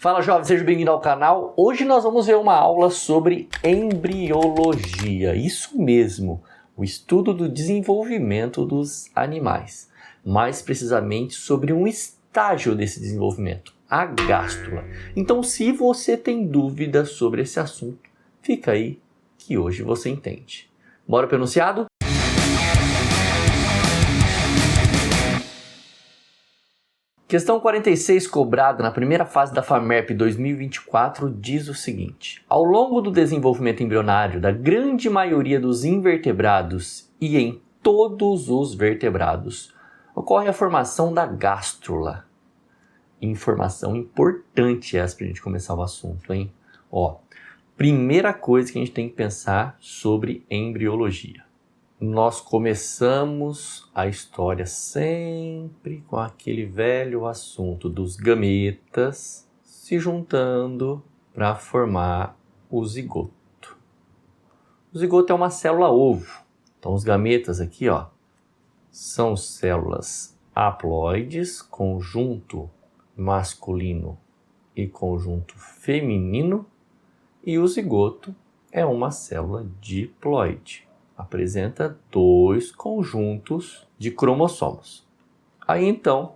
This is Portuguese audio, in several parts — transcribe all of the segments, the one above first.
Fala jovem, seja bem-vindo ao canal. Hoje nós vamos ver uma aula sobre embriologia, isso mesmo, o estudo do desenvolvimento dos animais, mais precisamente sobre um estágio desse desenvolvimento, a gástrula. Então, se você tem dúvidas sobre esse assunto, fica aí que hoje você entende. Bora pro enunciado? Questão 46, cobrada na primeira fase da FAMERP 2024, diz o seguinte: ao longo do desenvolvimento embrionário da grande maioria dos invertebrados e em todos os vertebrados, ocorre a formação da gástrula. Informação importante essa para a gente começar o assunto, hein? Primeira coisa que a gente tem que pensar sobre embriologia. Nós começamos a história sempre com aquele velho assunto dos gametas se juntando para formar o zigoto. O zigoto é uma célula ovo. Então os gametas aqui, são células haploides, conjunto masculino e conjunto feminino, e o zigoto é uma célula diploide. Apresenta dois conjuntos de cromossomos. Aí então,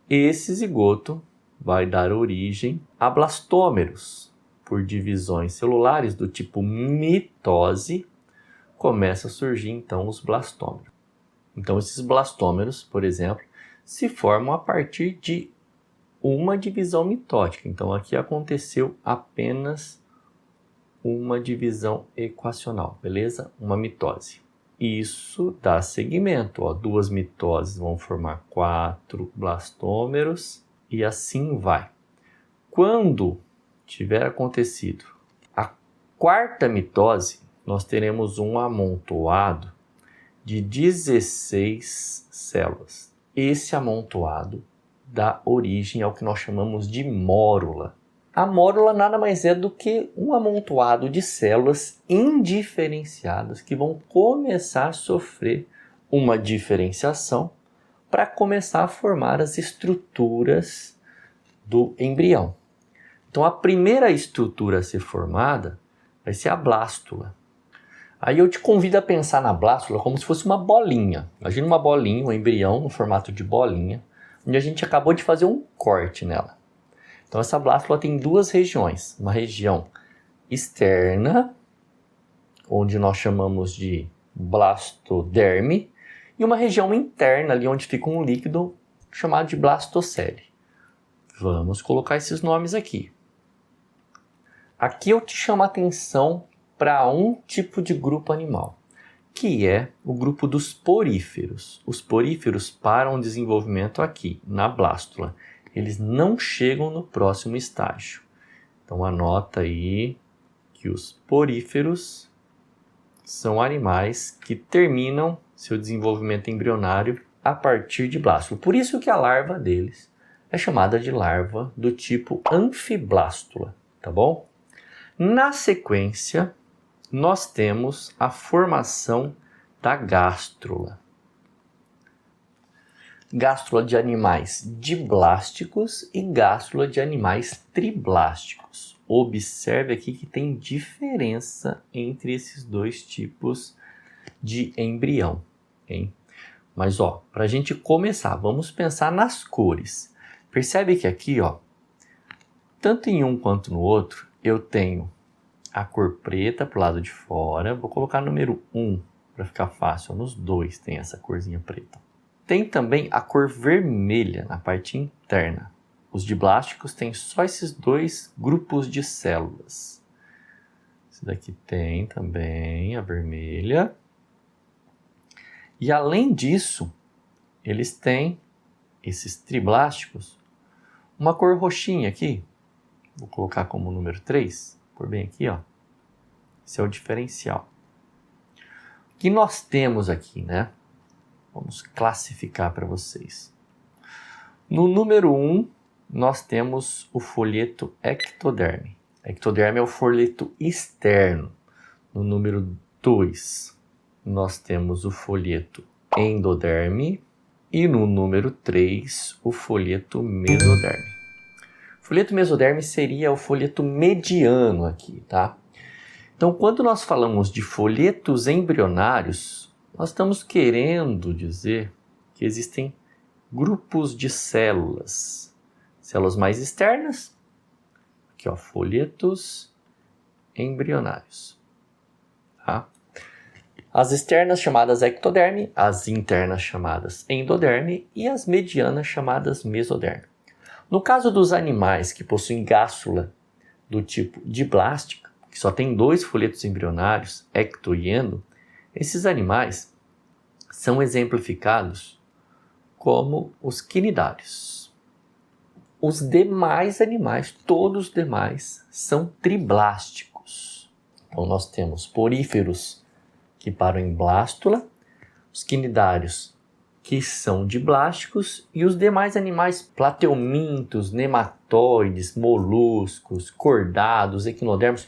esse zigoto vai dar origem a blastômeros. Por divisões celulares do tipo mitose, começa a surgir então os blastômeros. Então esses blastômeros, por exemplo, se formam a partir de uma divisão mitótica. Então aqui aconteceu apenas uma divisão equacional, beleza? Uma mitose. Isso dá seguimento, duas mitoses vão formar 4 blastômeros e assim vai. Quando tiver acontecido a 4ª mitose, nós teremos um amontoado de 16 células. Esse amontoado dá origem ao que nós chamamos de mórula. A mórula nada mais é do que um amontoado de células indiferenciadas que vão começar a sofrer uma diferenciação para começar a formar as estruturas do embrião. Então a primeira estrutura a ser formada vai ser a blástula. Aí eu te convido a pensar na blástula como se fosse uma bolinha. Imagina uma bolinha, um embrião no formato de bolinha, onde a gente acabou de fazer um corte nela. Então essa blástula tem duas regiões, uma região externa, onde nós chamamos de blastoderme, e uma região interna, ali onde fica um líquido chamado de blastocele. Vamos colocar esses nomes aqui. Aqui eu te chamo a atenção para um tipo de grupo animal, que é o grupo dos poríferos. Os poríferos param o desenvolvimento aqui, na blástula. Eles não chegam no próximo estágio. Então anota aí que os poríferos são animais que terminam seu desenvolvimento embrionário a partir de blástula. Por isso que a larva deles é chamada de larva do tipo anfiblástula, tá bom? Na sequência, nós temos a formação da gástrula. Gástrula de animais diblásticos e gástrula de animais triblásticos. Observe aqui que tem diferença entre esses dois tipos de embrião, hein? Mas para a gente começar, vamos pensar nas cores. Percebe que aqui, tanto em um quanto no outro, eu tenho a cor preta para o lado de fora. Vou colocar número 1 para ficar fácil. Nos dois tem essa corzinha preta. Tem também a cor vermelha na parte interna. Os diblásticos têm só esses dois grupos de células. Esse daqui tem também a vermelha. E além disso, eles têm, esses triblásticos, uma cor roxinha aqui. Vou colocar como número 3. Por bem aqui, Esse é o diferencial. O que nós temos aqui, né? Vamos classificar para vocês. No número 1, nós temos o folheto ectoderme. Ectoderme é o folheto externo. No número 2, nós temos o folheto endoderme. E no número 3, o folheto mesoderme. folheto mesoderme seria o folheto mediano aqui, tá? Então, quando nós falamos de folhetos embrionários, nós estamos querendo dizer que existem grupos de células. Células mais externas, aqui ó, folhetos embrionários. Tá? As externas chamadas ectoderme, as internas chamadas endoderme e as medianas chamadas mesoderme. No caso dos animais que possuem gástrula do tipo diblástica, que só tem 2 folhetos embrionários, ecto e endo, esses animais são exemplificados como os quinidários. Os demais animais, todos os demais, são triblásticos. Então nós temos poríferos que param em blástula, os quinidários que são diblásticos e os demais animais plateumintos, nematóides, moluscos, cordados, equinodermos,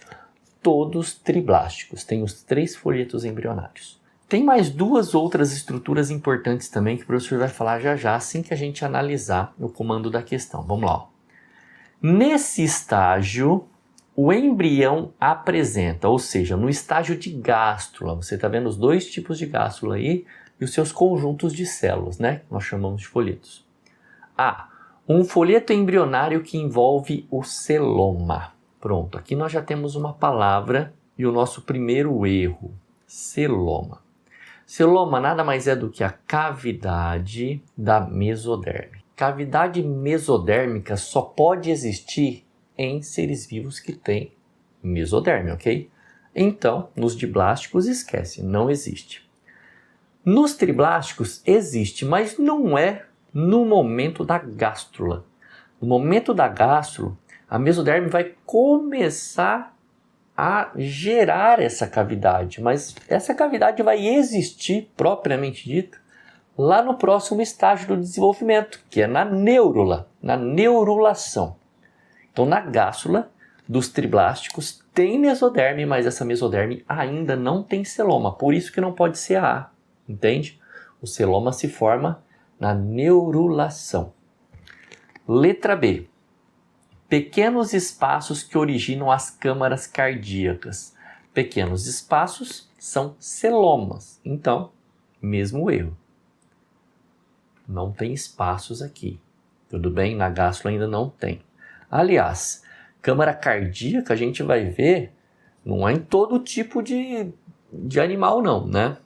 todos triblásticos, tem os 3 folhetos embrionários. Tem mais 2 outras estruturas importantes também que o professor vai falar já já, assim que a gente analisar o comando da questão. Vamos lá. Nesse estágio, o embrião apresenta, ou seja, no estágio de gástrula, você está vendo os 2 tipos de gástrula aí e os seus conjuntos de células, né? Nós chamamos de folhetos. Um folheto embrionário que envolve o celoma. Pronto, aqui nós já temos uma palavra e o nosso primeiro erro, celoma. Celoma nada mais é do que a cavidade da mesoderme. Cavidade mesodérmica só pode existir em seres vivos que têm mesoderme, ok? Então, nos diblásticos, esquece, não existe. Nos triblásticos existe, mas não é no momento da gástrula. No momento da gástrula, a mesoderme vai começar a gerar essa cavidade, mas essa cavidade vai existir, propriamente dita, lá no próximo estágio do desenvolvimento, que é na neurula, na neurulação. Então, na gástrula dos triblásticos tem mesoderme, mas essa mesoderme ainda não tem celoma, por isso que não pode ser A, entende? O celoma se forma na neurulação. Letra B. Pequenos espaços que originam as câmaras cardíacas. Pequenos espaços são celomas. Então, mesmo erro. Não tem espaços aqui. Tudo bem? Na gástrula ainda não tem. Aliás, câmara cardíaca a gente vai ver, não é em todo tipo de animal não, né?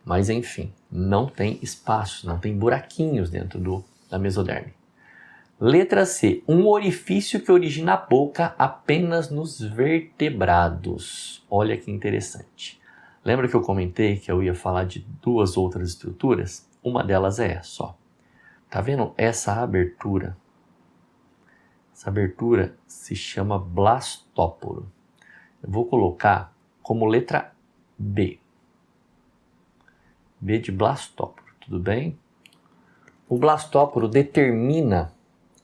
Mas enfim, não tem espaços, não tem buraquinhos dentro da mesoderme. Letra C. Um orifício que origina a boca apenas nos vertebrados. Olha que interessante. Lembra que eu comentei que eu ia falar de 2 outras estruturas? Uma delas é essa, ó. Tá vendo essa abertura? Essa abertura se chama blastóporo. Eu vou colocar como letra B. B de blastóporo, tudo bem? O blastóporo determina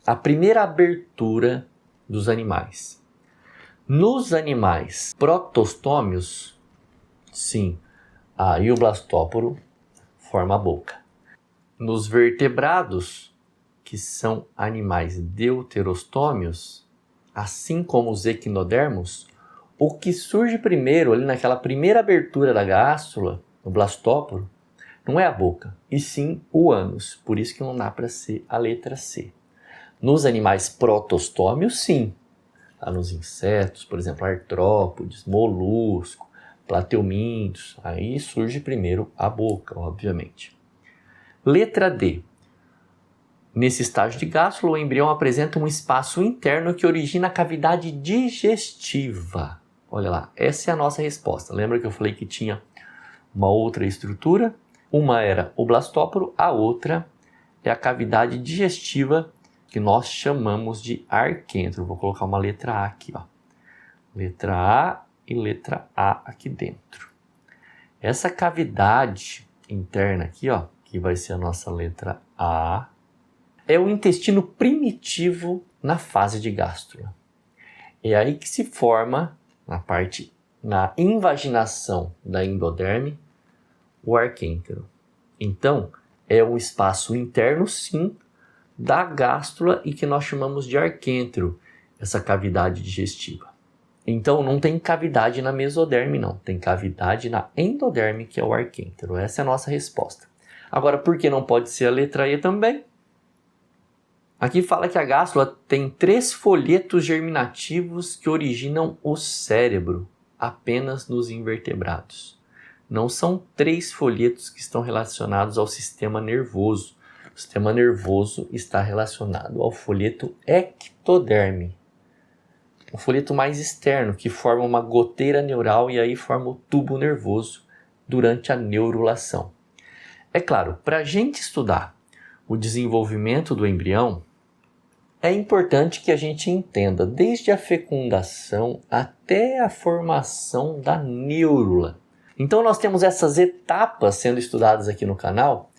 a primeira abertura dos animais. Nos animais protostômios, sim, aí o blastóporo forma a boca. Nos vertebrados, que são animais deuterostômios, assim como os equinodermos, o que surge primeiro, ali naquela primeira abertura da gástrula, no blastóporo, não é a boca, e sim o ânus. Por isso que não dá para ser a letra C. Nos animais protostômios, sim. Tá? Nos insetos, por exemplo, artrópodes, molusco, plateumintos, aí surge primeiro a boca, obviamente. Letra D. Nesse estágio de gástrula, o embrião apresenta um espaço interno que origina a cavidade digestiva. Olha lá, essa é a nossa resposta. Lembra que eu falei que tinha uma outra estrutura? Uma era o blastóporo, a outra é a cavidade digestiva, que nós chamamos de arquêntero. Vou colocar uma letra A aqui, ó. Letra A e letra A aqui dentro. Essa cavidade interna aqui, ó, que vai ser a nossa letra A, é o intestino primitivo na fase de gástrula. É aí que se forma, na invaginação da endoderme, o arquêntero. Então, é um espaço interno, sim, da gástrula e que nós chamamos de arquêntero, essa cavidade digestiva. Então não tem cavidade na mesoderme não, tem cavidade na endoderme, que é o arquêntero. Essa é a nossa resposta. Agora, por que não pode ser a letra E também? Aqui fala que a gástrula tem 3 folhetos germinativos que originam o cérebro, apenas nos invertebrados. Não são 3 folhetos que estão relacionados ao sistema nervoso. O sistema nervoso está relacionado ao folheto ectoderme, um folheto mais externo que forma uma goteira neural e aí forma o tubo nervoso durante a neurulação. É claro, para a gente estudar o desenvolvimento do embrião, é importante que a gente entenda desde a fecundação até a formação da neurula. Então nós temos essas etapas sendo estudadas aqui no canal,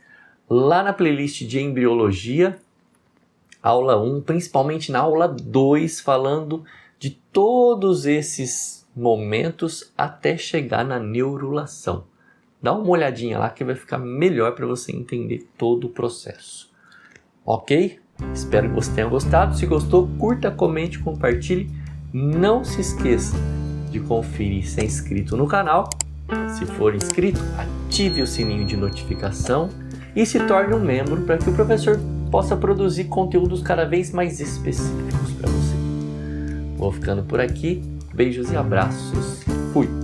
lá na playlist de embriologia, aula 1, principalmente na aula 2, falando de todos esses momentos até chegar na neurulação. Dá uma olhadinha lá que vai ficar melhor para você entender todo o processo. Ok? Espero que você tenha gostado. Se gostou, curta, comente, compartilhe. Não se esqueça de conferir se é inscrito no canal. Se for inscrito, ative o sininho de notificação e se torne um membro para que o professor possa produzir conteúdos cada vez mais específicos para você. Vou ficando por aqui. Beijos e abraços. Fui!